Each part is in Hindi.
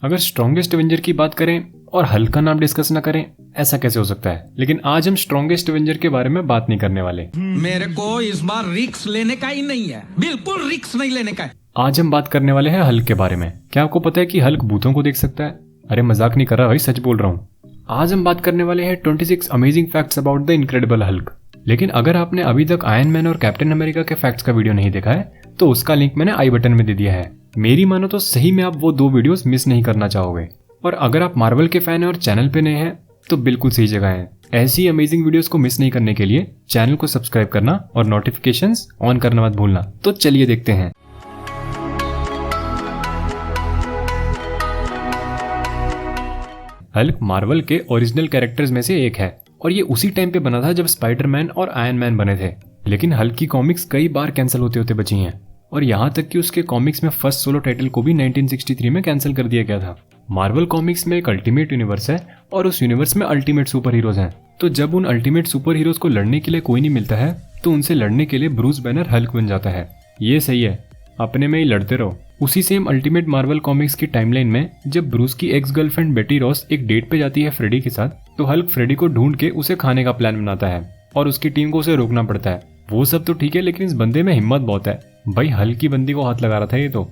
अगर स्ट्रॉन्गेस्ट एवेंजर की बात करें और हल्क का नाम डिस्कस ना करें, ऐसा कैसे हो सकता है। लेकिन आज हम स्ट्रॉन्गेस्ट एवेंजर के बारे में बात नहीं करने वाले। मेरे को इस बार रिस्क लेने का ही नहीं है, बिल्कुल रिस्क नहीं लेने का है। आज हम बात करने वाले हैं हल्क के बारे में। क्या आपको पता है कि हल्क भूतों को देख सकता है? अरे मजाक नहीं कर रहा भाई, सच बोल रहा हूँ। आज हम बात करने वाले हैं 26 amazing facts about the incredible Hulk. लेकिन अगर आपने अभी तक आयरन मैन और कैप्टन अमेरिका के फैक्ट्स का वीडियो नहीं देखा है तो उसका लिंक मैंने आई बटन में दे दिया है। मेरी मानो तो सही में आप वो 2 वीडियोस मिस नहीं करना चाहोगे। और अगर आप मार्वल के फैन हैं और चैनल पे नए हैं तो बिल्कुल सही जगह है। ऐसी अमेजिंग वीडियोस को मिस नहीं करने के लिए चैनल को सब्सक्राइब करना और नोटिफिकेशंस ऑन करना मत भूलना। तो चलिए देखते हैं। हल्क मार्वल के ओरिजिनल कैरेक्टर्स में से एक है और ये उसी टाइम पे बना था जब स्पाइडरमैन और आयरन मैन बने थे। लेकिन हल्क की कॉमिक्स कई बार कैंसिल होते होते बची हैं और यहाँ तक कि उसके कॉमिक्स में फर्स्ट सोलो टाइटल को भी 1963 में कैंसिल कर दिया गया था। मार्वल कॉमिक्स में एक अल्टीमेट यूनिवर्स है और उस यूनिवर्स में अल्टीमेट सुपर हीरोज हैं। तो जब उन अल्टीमेट सुपर हीरोज को लड़ने के लिए कोई नहीं मिलता है तो उनसे लड़ने के लिए ब्रूस बैनर हल्क बन जाता है। ये सही है, अपने में ही लड़ते रहो। उसी सेम अल्टीमेट मार्वल कॉमिक्स की टाइमलाइन में जब ब्रूस की एक्स गर्लफ्रेंड बेटी रॉस एक डेट पे जाती है फ्रेडी के साथ, तो हल्क फ्रेडी को ढूंढ के उसे खाने का प्लान बनाता है और उसकी टीम को उसे रोकना पड़ता है। वो सब तो ठीक है, लेकिन इस बंदे में हिम्मत बहुत है भाई। हल्क की बंदी को हाथ लगा रहा था ये तो।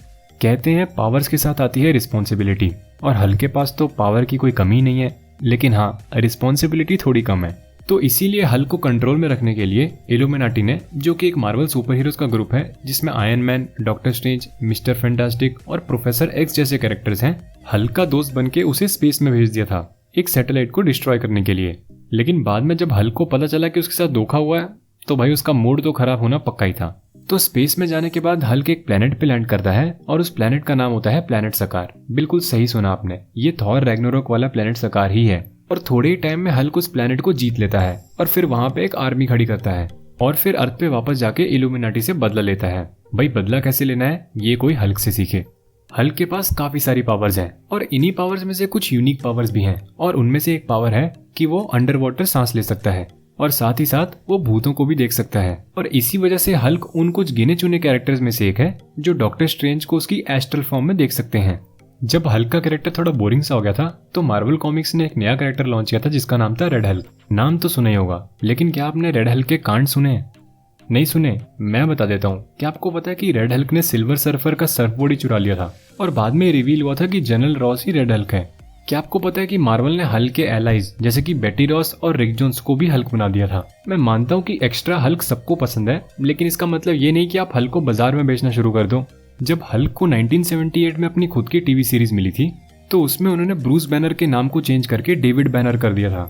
कहते हैं पावर्स के साथ आती है रिस्पॉन्सिबिलिटी, और हल्क के पास तो पावर की कोई कमी नहीं है, लेकिन हाँ रिस्पॉन्सिबिलिटी थोड़ी कम है। तो इसीलिए हल्क को कंट्रोल में रखने के लिए इल्यूमिनाटी ने, जो कि एक मार्वल सुपर हीरोज का ग्रुप है जिसमें iron man, doctor strange, mister fantastic और प्रोफेसर एक्स जैसे कैरेक्टर्स हैं, हल्क का दोस्त बनके उसे स्पेस में भेज दिया था एक सैटेलाइट को डिस्ट्रॉय करने के लिए। लेकिन बाद में जब हल्क को पता चला कि उसके साथ धोखा हुआ है तो भाई उसका मूड तो खराब होना पक्का ही था। तो स्पेस में जाने के बाद हल्क एक प्लेनेट पे लैंड करता है और उस प्लेनेट का नाम होता है प्लेनेट सकार। बिल्कुल सही सुना आपने, ये थॉर रैग्नारोक वाला प्लेनेट सकार ही है। और थोड़े ही टाइम में हल्क उस प्लेनेट को जीत लेता है और फिर वहां पे एक आर्मी खड़ी करता है और फिर अर्थ पे वापस जाके इल्यूमिनाटी से बदला लेता है। भाई बदला कैसे लेना है ये कोई हल्क से सीखे। हल्क के पास काफी सारी पावर्स हैं और इन्हीं पावर्स में से कुछ यूनिक पावर्स भी हैं, और उनमें से एक पावर है कि वो अंडर वाटर सांस ले सकता है और साथ ही साथ वो भूतों को भी देख सकता है। और इसी वजह से हल्क उन कुछ गिने चुने कैरेक्टर्स में से एक है जो डॉक्टर स्ट्रेंज को उसकी एस्ट्रल फॉर्म में देख सकते हैं। जब हल्क का कैरेक्टर थोड़ा बोरिंग सा हो गया था तो मार्वल कॉमिक्स ने एक नया कैरेक्टर लॉन्च किया था जिसका नाम था रेड हल्क। नाम तो सुना ही होगा, लेकिन क्या आपने रेड हल्क के कांड सुने? नहीं सुने? मैं बता देता हूँ। क्या आपको पता है कि रेड हल्क ने सिल्वर सर्फर का सर्फबोर्ड ही चुरा लिया था और बाद में रिवील हुआ था कि जनरल रॉस ही रेड हल्क है। क्या आपको पता है कि मार्वल ने हल्क के एलाइज जैसे कि बेटी रॉस और रिक जोन्स को भी हल्क बना दिया था। मैं मानता हूँ कि एक्स्ट्रा हल्क सबको पसंद है, लेकिन इसका मतलब ये नहीं कि आप हल्क को बाजार में बेचना शुरू कर दो। जब हल्क को 1978 में अपनी खुद की टीवी सीरीज मिली थी तो उसमें उन्होंने ब्रूस बैनर के नाम को चेंज करके डेविड बैनर कर दिया था,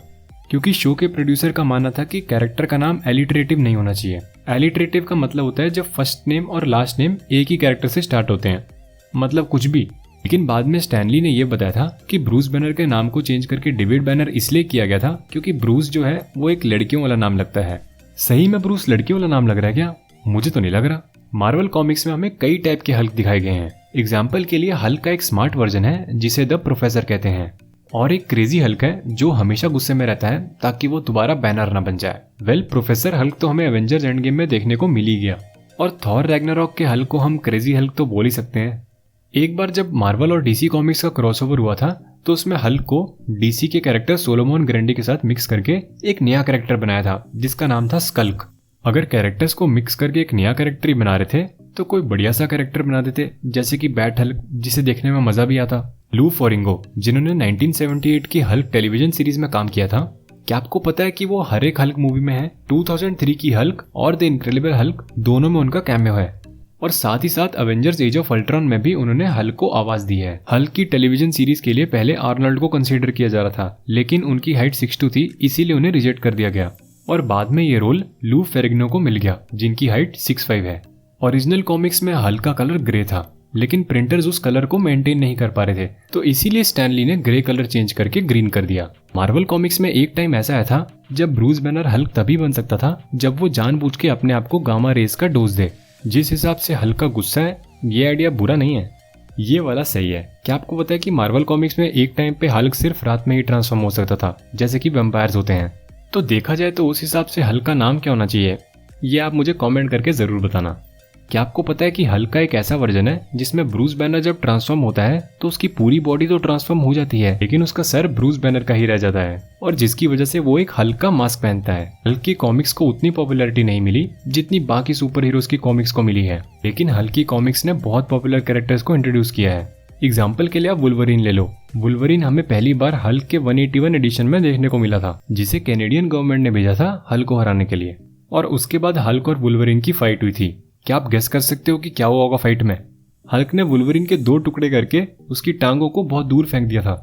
क्योंकि शो के प्रोड्यूसर का मानना था कि कैरेक्टर का नाम एलिटरेटिव नहीं होना चाहिए। एलिटरेटिव का मतलब होता है जब फर्स्ट नेम और लास्ट नेम एक ही कैरेक्टर से स्टार्ट होते हैं, मतलब कुछ भी। लेकिन बाद में स्टैनली ने यह बताया था कि ब्रूस बैनर के नाम को चेंज करके डेविड बैनर इसलिए किया गया था क्योंकि ब्रूस जो है वो एक लड़कियों वाला नाम लगता है। सही में ब्रूस लड़कियों वाला नाम लग रहा है क्या? मुझे तो नहीं लग रहा। मार्वल कॉमिक्स में हमें कई टाइप के हल्क दिखाए गए हैं। एग्जाम्पल के लिए हल्क का एक स्मार्ट वर्जन है जिसे द प्रोफेसर कहते हैं, और एक क्रेजी हल्क है जो हमेशा गुस्से में रहता है ताकि वो दोबारा बैनर ना बन जाए। वेल, प्रोफेसर हल्क तो हमें एवेंजर्स एंड गेम में देखने को मिल ही गया, और थॉर रैग्नारॉक के हल्क को हम क्रेजी हल्क तो बोल ही सकते हैं। एक बार जब मार्वल और डीसी कॉमिक्स का क्रॉसओवर हुआ था तो उसमें हल्क को डीसी के कैरेक्टर सोलोमन ग्रैंडी के साथ मिक्स करके एक नया कैरेक्टर बनाया था जिसका नाम था स्कल्क। अगर कैरेक्टर्स को मिक्स करके एक नया कैरेक्टर ही बना रहे थे तो कोई बढ़िया सा कैरेक्टर बना देते, जैसे कि बैट हल्क जिसे देखने में मजा भी आता। लू फॉरिंगो, जिन्होंने 1978 की हल्क टेलीविजन सीरीज में काम किया था, क्या आपको पता है कि वो हर एक हल्क मूवी में है? 2003 की हल्क और द इनक्रेडिबल हल्क दोनों में उनका कैमियो है, और साथ ही साथ अवेंजर्स एज ऑफ अल्ट्रॉन में भी उन्होंने हल्क को आवाज दी है। हल्क की टेलीविजन सीरीज के लिए पहले आर्नल्ड को कंसीडर किया जा रहा था, लेकिन उनकी हाइट 6'2" थी, इसीलिए उन्हें रिजेक्ट कर दिया गया और बाद में ये रोल लू फेरिग्नो को मिल गया जिनकी हाइट 6'5" है। ओरिजिनल कॉमिक्स में हल्क का कलर ग्रे था, लेकिन प्रिंटर्स उस कलर को मेंटेन नहीं कर पा रहे थे, तो इसीलिए स्टैनली ने ग्रे कलर चेंज करके ग्रीन कर दिया। मार्वल कॉमिक्स में एक टाइम ऐसा आया था जब ब्रूस बैनर हल्क तभी बन सकता था जब वो जानबूझ के अपने आप को गामा रेस का डोज दे। जिस हिसाब से हल्क का गुस्सा है, ये आइडिया बुरा नहीं है, ये वाला सही है। क्या आपको पता है कि मार्वल कॉमिक्स में एक टाइम पे हल्क सिर्फ रात में ही ट्रांसफॉर्म हो सकता था, जैसे कि वैम्पायर्स होते हैं? तो देखा जाए तो उस हिसाब से हल्क का नाम क्या होना चाहिए, ये आप मुझे कमेंट करके जरूर बताना। क्या आपको पता है कि हल्क का एक ऐसा वर्जन है जिसमें ब्रूस बैनर जब ट्रांसफॉर्म होता है तो उसकी पूरी बॉडी तो ट्रांसफॉर्म हो जाती है, लेकिन उसका सर ब्रूस बैनर का ही रह जाता है, और जिसकी वजह से वो एक हल्क का मास्क पहनता है। हल्क की कॉमिक्स को उतनी पॉपुलैरिटी नहीं मिली जितनी बाकी सुपर हीरोज की कॉमिक्स को मिली है, लेकिन हल्क की कॉमिक्स ने बहुत पॉपुलर कैरेक्टर्स को इंट्रोड्यूस किया है। एग्जाम्पल के लिए आप वुल्वरीन ले लो। वुल्वरीन हमें पहली बार हल्क के 181 एडिशन में देखने को मिला था, जिसे कैनेडियन गवर्नमेंट ने भेजा था हल्क को हराने के लिए, और उसके बाद हल्क और वुल्वरीन की फाइट हुई थी। क्या आप गेस कर सकते हो कि क्या हुआ होगा फाइट में? हल्क ने वुल्वरीन के 2 टुकड़े करके उसकी टांगों को बहुत दूर फेंक दिया था,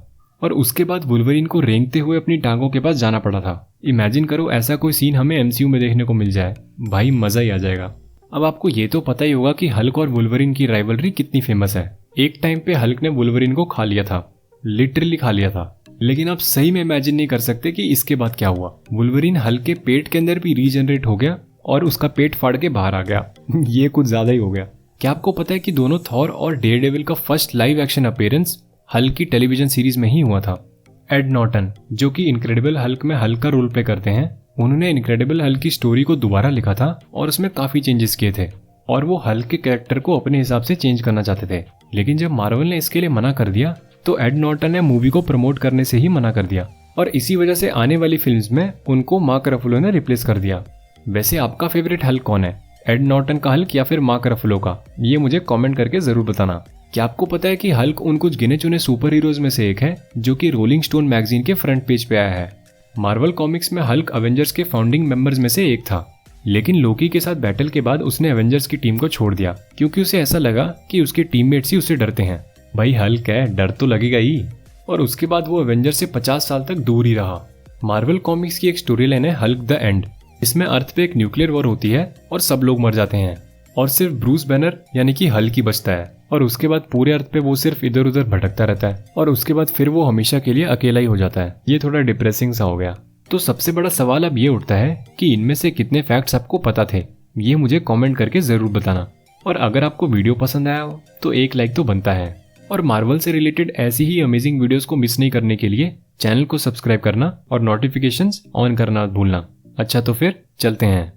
और उसके बाद वुल्वरीन को रेंगते हुए अपनी टांगों के पास जाना पड़ा था। इमेजिन करो ऐसा कोई सीन हमें एमसीयू में देखने को मिल जाए, भाई मजा ही आ जाएगा। अब आपको ये तो पता ही होगा कि हल्क और वुल्वरीन की राइवलरी कितनी फेमस है। एक टाइम पे हल्क ने वुल्वरीन को खा लिया था, लिटरली खा लिया था, लेकिन आप सही में इमेजिन नहीं कर सकते कि इसके बाद क्या हुआ। वुल्वरीन हल्क के पेट के अंदर भी रीजनरेट हो गया और उसका पेट फाड़ के बाहर आ गया। ये कुछ ज्यादा ही हो गया। क्या आपको पता है कि दोनों थॉर और डेयरडेविल का first live action appearance Hulk की टेलीविजन सीरीज में ही हुआ था? एड नॉर्टन, जो कि इनक्रेडिबल हल्क में हल्क का रोल प्ले करते हैं, उन्होंने इनक्रेडिबल हल्क की स्टोरी को दोबारा लिखा था और उसमें काफी चेंजेस किए थे, और वो हल्क के कैरेक्टर को अपने हिसाब से चेंज करना चाहते थे। लेकिन जब मार्वल ने इसके लिए मना कर दिया तो एड नॉर्टन ने मूवी को प्रमोट करने से ही मना कर दिया, और इसी वजह से आने वाली फिल्म्स में उनको मार्क रफलो ने रिप्लेस कर दिया। वैसे आपका फेवरेट हल्क कौन है, एड नॉर्टन का हल्क या फिर मार्क रफलो का? ये मुझे कमेंट करके जरूर बताना। क्या आपको पता है कि हल्क उन कुछ गिने चुने सुपर हीरोज में से एक है जो कि रोलिंग स्टोन मैगजीन के फ्रंट पेज पे आया है। मार्वल कॉमिक्स में हल्क अवेंजर्स के फाउंडिंग मेंबर्स में से एक था, लेकिन लोकी के साथ बैटल के बाद उसने एवेंजर्स की टीम को छोड़ दिया क्योंकि उसे ऐसा लगा कि उसके टीममेट्स ही उससे डरते हैं। भाई हल्क है, डर तो लगेगा ही। और उसके बाद वो एवेंजर्स से 50 साल तक दूर ही रहा। मार्वल कॉमिक्स की एक स्टोरी लाइन है हल्क द एंड। इसमें अर्थ पे एक न्यूक्लियर वॉर होती है और सब लोग मर जाते हैं और सिर्फ ब्रूस बैनर यानी कि हल्क ही बचता है, और उसके बाद पूरे अर्थ पे वो सिर्फ इधर उधर भटकता रहता है, और उसके बाद फिर वो हमेशा के लिए अकेला ही हो जाता है। ये थोड़ा डिप्रेसिंग सा हो गया। तो सबसे बड़ा सवाल अब ये उठता है कि इनमें से कितने फैक्ट्स आपको पता थे, ये मुझे कमेंट करके जरूर बताना। और अगर आपको वीडियो पसंद आया हो तो एक लाइक तो बनता है, और मार्वल से रिलेटेड ऐसी ही अमेजिंग वीडियोस को मिस नहीं करने के लिए चैनल को सब्सक्राइब करना और नोटिफिकेशंस ऑन करना मत भूलना। अच्छा तो फिर चलते हैं।